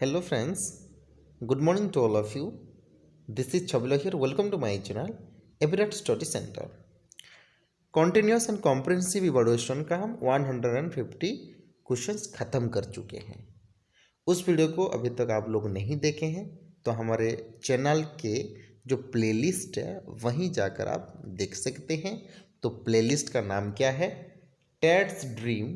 Hello friends, good morning to all of you. This is Chabla here. Welcome to my channel Epirat Study Center. Continuous and comprehensive evaluation का हम 150 questions ख़त्म कर चुके हैं। उस video को अभी तक आप लोग नहीं देखे हैं तो हमारे चैनल के जो प्लेलिस्ट है वहीं जाकर आप देख सकते हैं। तो प्लेलिस्ट का नाम क्या है? टैट्स ड्रीम,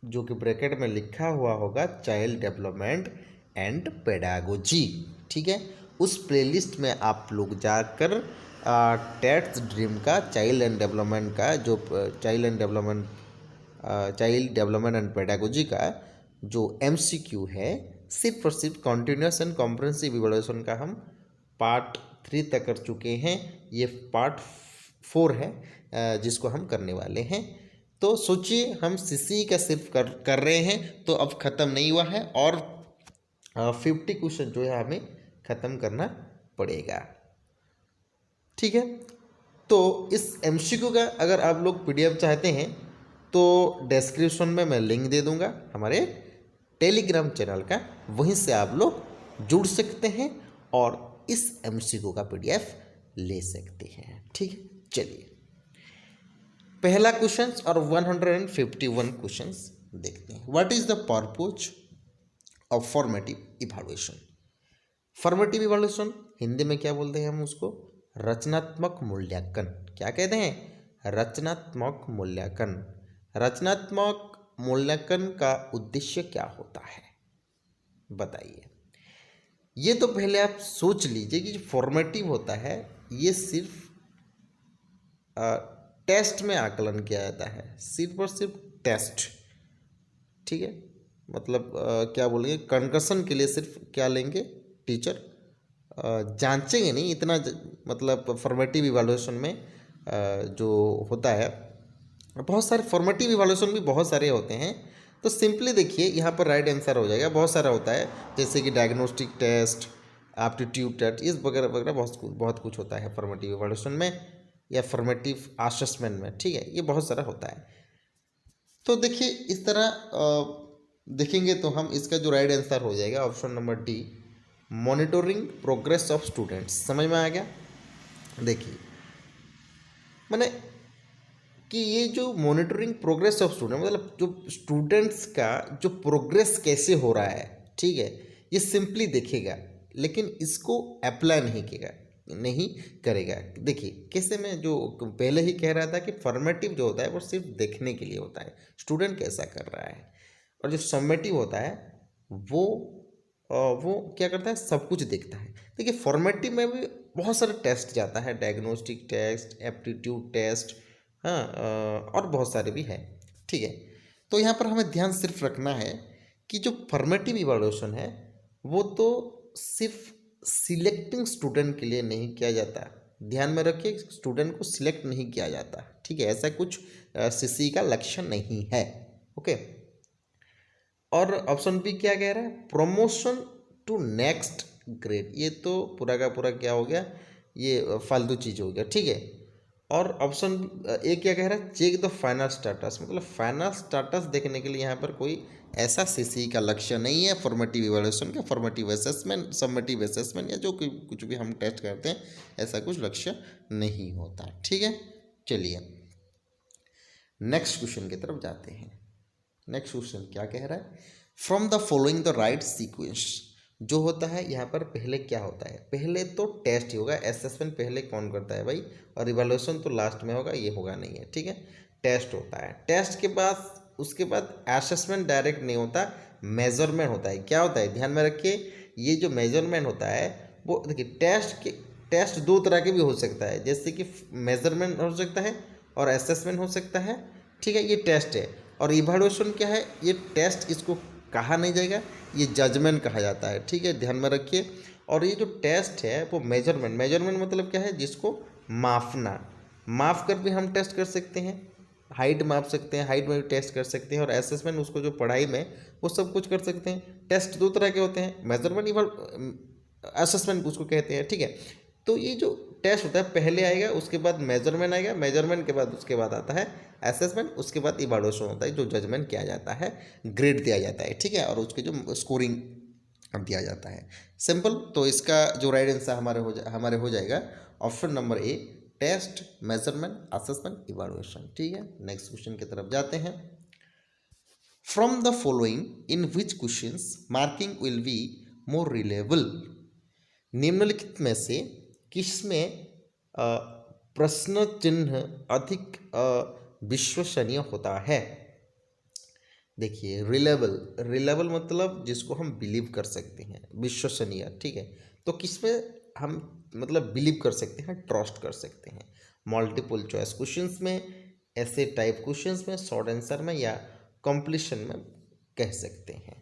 जो कि ब्रैकेट में लिखा हुआ होगा चाइल्ड डेवलपमेंट एंड पेडागोजी। ठीक है, उस प्लेलिस्ट में आप लोग जाकर टैट्स ड्रीम का चाइल्ड डेवलपमेंट एंड पेडागोजी का जो MCQ है, सिर्फ और सिर्फ कॉन्टिन्यूस एंड कॉम्प्रिहेंसिव इवैल्यूएशन का हम पार्ट 3 तक कर चुके हैं। ये पार्ट 4 है जिसको हम करने वाले हैं। तो सोचिए, हम CCE का सिर्फ कर रहे हैं तो अब ख़त्म नहीं हुआ है और 50 क्वेश्चन जो है हमें ख़त्म करना पड़ेगा। ठीक है, तो इस MCQ का अगर आप लोग PDF चाहते हैं तो डिस्क्रिप्शन में मैं लिंक दे दूंगा हमारे टेलीग्राम चैनल का, वहीं से आप लोग जुड़ सकते हैं और इस MCQ का PDF ले सकते हैं। ठीक है, चलिए पहला क्वेश्चन और 151 क्वेश्चंस देखते हैं। What is the purpose of formative evaluation? Formative evaluation Hindi में क्या बोलते हैं हम उसको? रचनात्मक मूल्यांकन। क्या कहते हैं? रचनात्मक मूल्यांकन। रचनात्मक मूल्यांकन का उद्देश्य क्या होता है बताइए। ये तो पहले आप सोच लीजिए कि जो फॉर्मेटिव होता है ये सिर्फ टेस्ट में आकलन किया जाता है, सिर्फ और सिर्फ टेस्ट। ठीक है, मतलब क्या बोलेंगे, कंकर्शन के लिए सिर्फ क्या लेंगे टीचर, जांचेंगे नहीं इतना। मतलब फॉर्मेटिव इवैल्यूएशन में जो होता है, बहुत सारे फॉर्मेटिव इवैल्यूएशन भी बहुत सारे होते हैं। तो सिंपली देखिए, यहाँ पर राइट आंसर हो जाएगा। बहुत सारा होता है जैसे कि डायग्नोस्टिक टेस्ट, एप्टीट्यूड टेस्ट, इस वगैरह वगैरह बहुत कुछ होता है फॉर्मेटिव इवैल्यूएशन में या फॉर्मेटिव असेसमेंट में। ठीक है, ये बहुत सारा होता है। तो देखिए इस तरह देखेंगे तो हम इसका जो राइट आंसर हो जाएगा option number D, monitoring progress of students. समझ में आ गया? देखिए मैंने कि ये जो मॉनिटरिंग प्रोग्रेस ऑफ स्टूडेंट मतलब जो स्टूडेंट्स का जो प्रोग्रेस कैसे हो रहा है, ठीक है, ये सिंपली देखेगा लेकिन इसको अप्लाई नहीं करेगा। देखिए कैसे, मैं जो पहले ही कह रहा था कि फॉर्मेटिव जो होता है वो सिर्फ देखने के लिए होता है स्टूडेंट कैसा कर रहा है, और जो समेटिव होता है वो क्या करता है, सब कुछ देखता है। देखिए फॉर्मेटिव में भी बहुत सारे टेस्ट जाता है, डायग्नोस्टिक टेस्ट, एप्टीट्यूड टेस्ट, हाँ, और बहुत सारे भी है। ठीक है, तो यहाँ पर हमें ध्यान सिर्फ रखना है कि जो फॉर्मेटिव इवैल्यूएशन है वो तो सिर्फ सिलेक्टिंग स्टूडेंट के लिए नहीं किया जाता। ध्यान में रखिए, स्टूडेंट को सिलेक्ट नहीं किया जाता। ठीक है, ऐसा कुछ CCE का लक्ष्य नहीं है। ओके, और ऑप्शन बी क्या कह रहा है? Promotion to next grade. ये तो पूरा का पूरा क्या हो गया, ये फालतू चीज़ हो गया। ठीक है, और ऑप्शन ए क्या कह रहा है? Check the final status. मतलब फाइनल स्टेटस देखने के लिए यहाँ पर कोई ऐसा CCE का लक्ष्य नहीं है फॉर्मेटिव इवैल्यूएशन का। फॉर्मेटिव असेसमेंट, समेटिव असेसमेंट या जो कुछ भी हम टेस्ट करते हैं, ऐसा कुछ लक्ष्य नहीं होता। ठीक है, चलिए नेक्स्ट क्वेश्चन की तरफ जाते हैं। नेक्स्ट क्वेश्चन क्या कह रहा है? From the following the right sequence. जो होता है यहाँ पर पहले क्या होता है? पहले तो टेस्ट ही होगा, असेसमेंट पहले कौन करता है भाई, और इवैल्यूएशन तो लास्ट में होगा, ये होगा नहीं है। ठीक है, टेस्ट होता है, टेस्ट के बाद उसके बाद असेसमेंट डायरेक्ट नहीं होता, मेजरमेंट होता है। क्या होता है ध्यान में रखिए, ये जो मेजरमेंट होता है वो देखिए टेस्ट दो तरह के भी हो सकता है, जैसे कि मेजरमेंट हो सकता है और असेसमेंट हो सकता है। ठीक है, ये टेस्ट है। और इवैल्यूएशन क्या है? ये टेस्ट इसको कहा नहीं जाएगा, ये जजमेंट कहा जाता है। ठीक है, ध्यान में रखिए। और ये जो टेस्ट है वो मेजरमेंट मतलब क्या है? जिसको मापना, माप कर भी हम टेस्ट कर सकते हैं, हाइट माप सकते हैं, हाइट में भी टेस्ट कर सकते हैं। और असेसमेंट उसको जो पढ़ाई में वो सब कुछ कर सकते हैं। टेस्ट दो तरह के होते हैं, मेजरमेंट असेसमेंट उसको कहते हैं। ठीक है, तो ये जो टेस्ट होता है पहले आएगा, उसके बाद मेजरमेंट आएगा, मेजरमेंट के बाद उसके बाद आता है असेसमेंट, उसके बाद इवैल्यूएशन होता है, जो जजमेंट किया जाता है, ग्रेड दिया जाता है, ठीक है, और उसके जो स्कोरिंग दिया जाता है। सिंपल। तो इसका जो राइट आंसर हमारे हो जाएगा option number A, test, measurement, assessment, evaluation. ठीक है, नेक्स्ट क्वेश्चन की तरफ जाते हैं। From the following in which questions marking will be more reliable. निम्नलिखित में से किसमें प्रश्न चिन्ह अधिक विश्वसनीय होता है। देखिए, रिलेबल, रिलेबल मतलब जिसको हम बिलीव कर सकते हैं, विश्वसनीय, ठीक है। तो किसमें हम मतलब बिलीव कर सकते हैं, ट्रस्ट कर सकते हैं। मल्टीपल चॉइस क्वेश्चंस में, ऐसे टाइप क्वेश्चंस में, शॉर्ट आंसर में, या कॉम्प्लीशन में कह सकते हैं।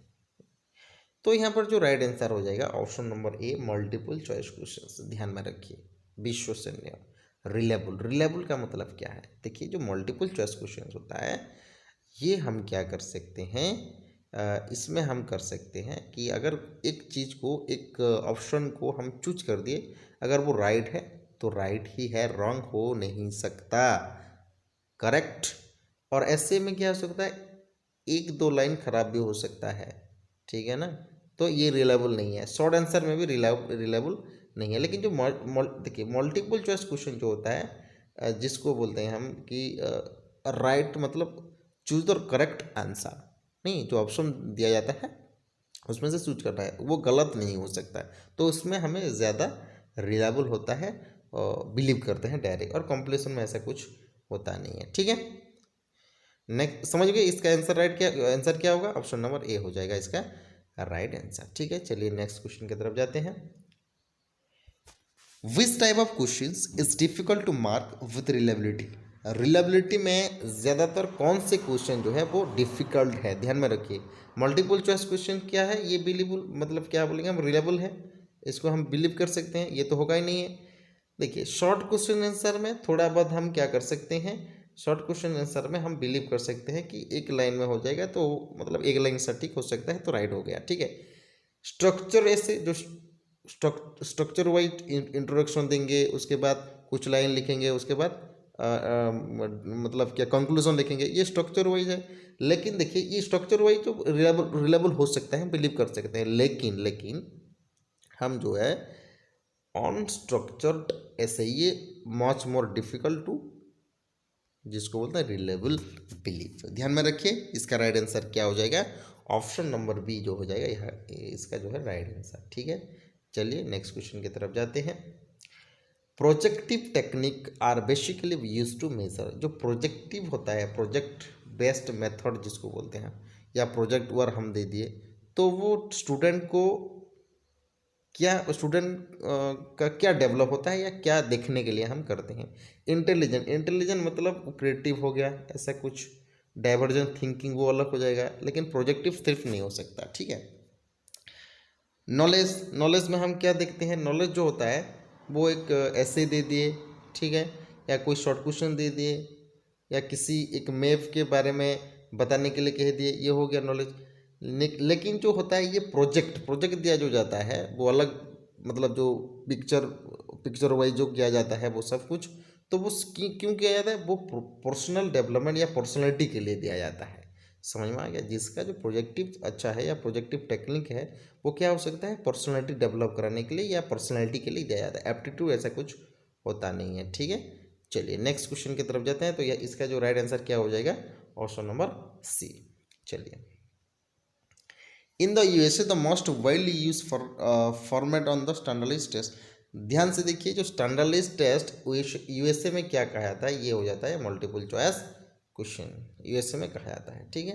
तो यहाँ पर जो राइट आंसर हो जाएगा ऑप्शन नंबर ए, मल्टीपल चॉइस क्वेश्चंस। ध्यान में रखिए, विश्वसनीय, रिलेबल। रिलेबल का मतलब क्या है? देखिए, जो मल्टीपल चॉइस क्वेश्चंस होता है, ये हम क्या कर सकते हैं, इसमें हम कर सकते हैं कि अगर एक चीज़ को, एक ऑप्शन को हम चूज कर दिए, अगर वो राइट है तो राइट ही है, रॉन्ग हो नहीं सकता, करेक्ट। और ऐसे में क्या हो सकता है, एक दो लाइन खराब भी हो सकता है, ठीक है ना। तो ये रिलेबल नहीं है। शॉर्ट आंसर में भी रिलेबल नहीं है। लेकिन जो देखिए, मल्टीपल चॉइस क्वेश्चन जो होता है, जिसको बोलते हैं हम कि राइट मतलब चूज द करेक्ट आंसर, नहीं, जो ऑप्शन दिया जाता है उसमें से चूज करना है, वो गलत नहीं हो सकता है। तो उसमें हमें ज़्यादा रिलायबल होता है, और बिलीव करते हैं डायरेक्ट। और कॉम्प्लीशन में ऐसा कुछ होता नहीं है, ठीक है। नेक्स्ट समझ गए, इसका आंसर क्या होगा, ऑप्शन नंबर ए हो जाएगा इसका राइट आंसर। ठीक है, चलिए नेक्स्ट क्वेश्चन की तरफ जाते हैं। Which type of questions is difficult to mark with reliability. Reliability में ज़्यादातर कौन से क्वेश्चन जो है वो डिफिकल्ट है, ध्यान में रखिए। मल्टीपल चॉइस क्वेश्चन क्या है, ये बिलीबल मतलब क्या बोलेंगे हम, रिलेबल है, इसको हम बिलीव कर सकते हैं, ये तो होगा ही नहीं है। देखिए, शॉर्ट क्वेश्चन आंसर में थोड़ा बहुत हम क्या कर सकते हैं, शॉर्ट क्वेश्चन आंसर में हम बिलीव कर सकते हैं कि एक लाइन में हो जाएगा, तो मतलब एक लाइन सटीक हो सकता है, तो राइट हो गया, ठीक है। स्ट्रक्चर ऐसे जो स्ट्रक्चर वाइज इंट्रोडक्शन देंगे, उसके बाद कुछ लाइन लिखेंगे, उसके बाद मतलब क्या कंक्लूजन लिखेंगे, ये स्ट्रक्चर वाइज है। लेकिन देखिए, ये स्ट्रक्चर वाइज जो रिलेबल हो सकता है, बिलीव कर सकते हैं, लेकिन हम जो है ऑन स्ट्रक्चर्ड ऐसे, ये मच मोर डिफिकल्ट टू, जिसको बोलते हैं रिलेबल बिलीफ। ध्यान में रखिए, इसका राइट आंसर क्या हो जाएगा, ऑप्शन नंबर बी जो हो जाएगा यह इसका जो है राइट आंसर। ठीक है, चलिए नेक्स्ट क्वेश्चन की तरफ जाते हैं। Projective technique are basically use to measure. जो प्रोजेक्टिव होता है, प्रोजेक्ट बेस्ड मेथड जिसको बोलते हैं, या प्रोजेक्ट वर्क हम दे दिए, तो वो स्टूडेंट को क्या, स्टूडेंट का क्या डेवलप होता है, या क्या देखने के लिए हम करते हैं। इंटेलिजेंट मतलब क्रिएटिव हो गया, ऐसा कुछ। डाइवर्जेंट थिंकिंग वो अलग हो जाएगा, लेकिन प्रोजेक्टिव सिर्फ नहीं हो सकता, ठीक है। नॉलेज में हम क्या देखते हैं, नॉलेज जो होता है वो एक ऐसे दे दिए, ठीक है, या कोई शॉर्ट क्वेश्चन दे दिए, या किसी एक मैप के बारे में बताने के लिए कह दिए, ये हो गया नॉलेज। लेकिन जो होता है ये प्रोजेक्ट दिया जो जाता है वो अलग, मतलब जो पिक्चर वाइज जो किया जाता है वो सब कुछ, तो वो क्यों किया जाता है, वो पर्सनल डेवलपमेंट या पर्सनैलिटी के लिए दिया जाता है। समझ में आ गया, जिसका जो प्रोजेक्टिव अच्छा है या प्रोजेक्टिव टेक्निक है, वो क्या हो सकता है, पर्सनैलिटी डेवलप कराने के लिए या पर्सनैलिटी के लिए दिया जाता है। एप्टीट्यूड ऐसा कुछ होता नहीं है, ठीक है। चलिए नेक्स्ट क्वेश्चन की तरफ जाते हैं। तो यह इसका जो राइट आंसर क्या हो जाएगा, ऑप्शन नंबर सी। चलिए, in the USA the most widely use format on the standardised test. ध्यान से देखिए, जो स्टैंडर्डाइज्ड टेस्ट यूएसए में क्या कहा जाता है, ये हो जाता है मल्टीपल चॉइस क्वेश्चन, यूएसए में कहा जाता है, ठीक है।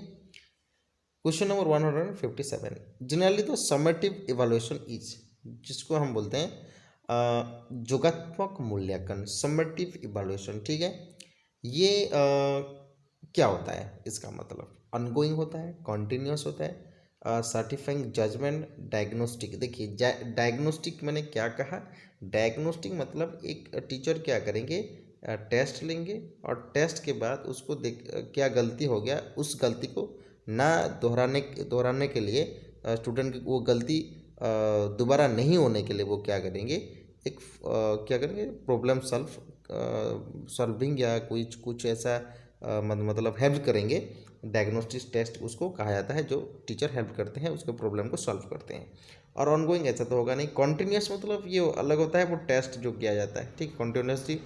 Question number 157, generally the summative evaluation is, जिसको हम बोलते हैं योगात्मक मूल्यांकन, समेटिव इवैल्यूएशन, ठीक है। ये क्या होता है, इसका मतलब अनगोइंग होता है, कॉन्टिन्यूस होता है, सर्टिफाइंग जजमेंट, डायग्नोस्टिक। देखिए, डायग्नोस्टिक मैंने क्या कहा, डायग्नोस्टिक मतलब एक टीचर क्या करेंगे, टेस्ट लेंगे, और टेस्ट के बाद उसको देख क्या गलती हो गया, उस गलती को ना दोहराने के लिए, स्टूडेंट की वो गलती दोबारा नहीं होने के लिए वो क्या करेंगे, एक क्या करेंगे, प्रॉब्लम सॉल्विंग या कुछ ऐसा मतलब हेल्प करेंगे। डायग्नोस्टिक टेस्ट उसको कहा जाता है, जो टीचर हेल्प करते हैं उसके प्रॉब्लम को सॉल्व करते हैं। और ऑनगोइंग ऐसा तो होगा नहीं। कॉन्टिन्यूस मतलब ये अलग होता है, वो टेस्ट जो किया जाता है, ठीक, कॉन्टिन्यूसली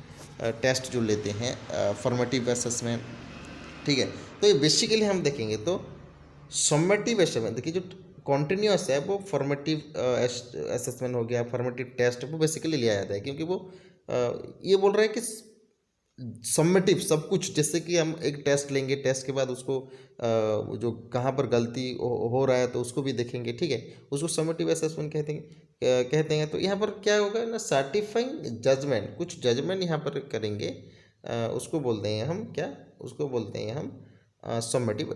टेस्ट जो लेते हैं फॉर्मेटिव असेसमेंट, ठीक है। तो ये बेसिकली हम देखेंगे तो समेटिव असेसमेंट, देखिए जो कॉन्टिन्यूस है वो फॉर्मेटिव असेसमेंट हो गया, फॉर्मेटिव टेस्ट वो बेसिकली लिया जाता है, क्योंकि वो ये बोल रहा है कि समेटिव सब कुछ, जैसे कि हम एक टेस्ट लेंगे, टेस्ट के बाद उसको जो कहाँ पर गलती हो रहा है तो उसको भी देखेंगे, ठीक है, उसको समेटिव असेसमेंट कहते हैं। तो यहाँ पर क्या होगा ना, सर्टिफाइंग जजमेंट, कुछ जजमेंट यहाँ पर करेंगे, उसको बोलते हैं हम क्या, उसको बोलते हैं हम समेटिव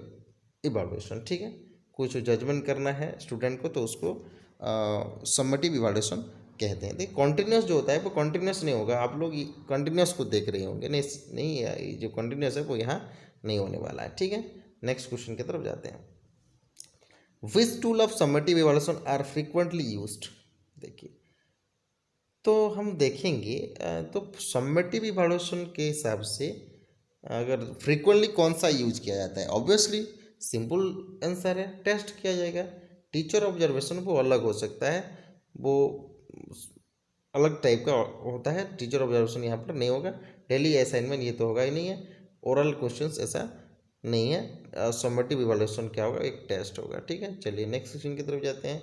इवैल्यूएशन, ठीक है। कुछ जजमेंट करना है स्टूडेंट को तो उसको समेटिव इवैल्यूएशन कहते हैं। देखिए कॉन्टिन्यूस जो होता है वो कॉन्टिन्यूस नहीं होगा, आप लोग कॉन्टिन्यूस को देख रहे होंगे, नहीं ये जो कॉन्टिन्यूस है वो यहाँ नहीं होने वाला है, ठीक है। नेक्स्ट क्वेश्चन की तरफ जाते हैं। Which tool of summative evaluation are frequently used. देखिए तो हम देखेंगे तो समेटिव इवैल्यूएशन के हिसाब से अगर फ्रीक्वेंटली कौन सा यूज किया जाता है, ऑब्वियसली सिंपल आंसर है, टेस्ट किया जाएगा। टीचर ऑब्जर्वेशन वो अलग हो सकता है, वो अलग टाइप का होता है, टीचर ऑब्जर्वेशन यहाँ पर नहीं होगा। डेली असाइनमेंट ये तो होगा ही नहीं है, ओरल क्वेश्चंस ऐसा नहीं है। समेटिव इवैल्यूएशन क्या होगा, एक टेस्ट होगा, ठीक है। चलिए नेक्स्ट क्वेश्चन की तरफ जाते हैं।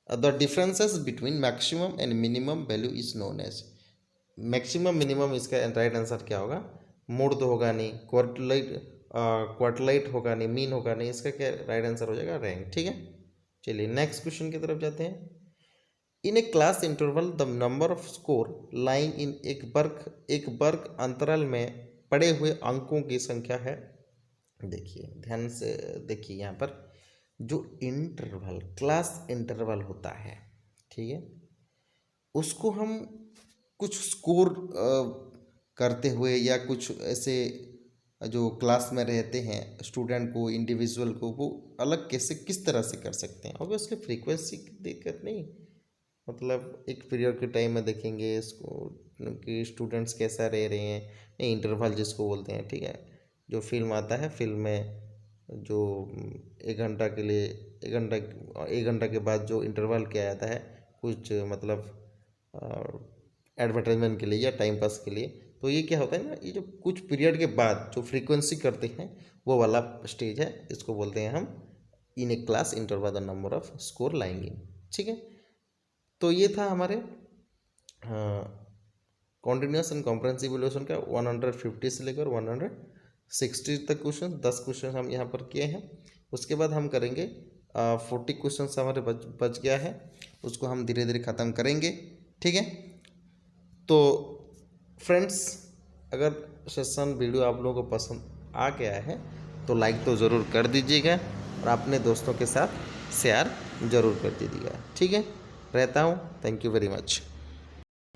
The differences between maximum and minimum value is known as. Maximum minimum, इसका राइट आंसर क्या होगा, मोड तो होगा नहीं, क्वार्टलाइट होगा नहीं, मीन होगा नहीं, इसका क्या राइट आंसर हो जाएगा, रैंक, ठीक है। चलिए नेक्स्ट क्वेश्चन की तरफ जाते हैं। In a class interval the number of score line in एक वर्ग अंतराल में पड़े हुए अंकों की संख्या है। देखिए ध्यान से देखिए, यहाँ पर जो इंटरवल, क्लास इंटरवल होता है, ठीक है, उसको हम कुछ स्कोर करते हुए या कुछ ऐसे जो क्लास में रहते हैं स्टूडेंट को, इंडिविजुअल को, वो अलग कैसे किस तरह से कर सकते हैं। ऑब्वियसली फ्रीक्वेंसी देखकर नहीं, मतलब एक पीरियड के टाइम में देखेंगे इसको कि स्टूडेंट्स कैसा रह रहे हैं, नहीं इंटरवल जिसको बोलते हैं, ठीक है। जो फिल्म आता है, फिल्म में जो 1 घंटा के लिए, 1 घंटा के बाद जो इंटरवल किया जाता है, कुछ मतलब एडवर्टाइजमेंट के लिए या टाइम पास के लिए, तो ये क्या होता है ना, ये जो कुछ पीरियड के बाद जो फ्रीक्वेंसी करते हैं वो वाला स्टेज है, इसको बोलते हैं हम in a class interval the number of score lying in, ठीक है। तो ये था हमारे कॉन्टिन्यूस एंड कॉम्प्रिहेंसिव इवैल्यूएशन का 150 से लेकर 160 तक क्वेश्चन, 10 क्वेश्चन हम यहाँ पर किए हैं। उसके बाद हम करेंगे 40 क्वेश्चन हमारे बच गया है, उसको हम धीरे धीरे ख़त्म करेंगे, ठीक है। तो फ्रेंड्स, अगर सेशन वीडियो आप लोगों को पसंद आ गया है तो लाइक तो ज़रूर कर दीजिएगा और अपने दोस्तों के साथ शेयर ज़रूर कर दीजिएगा, ठीक है। रहता हूँ, थैंक यू वेरी मच।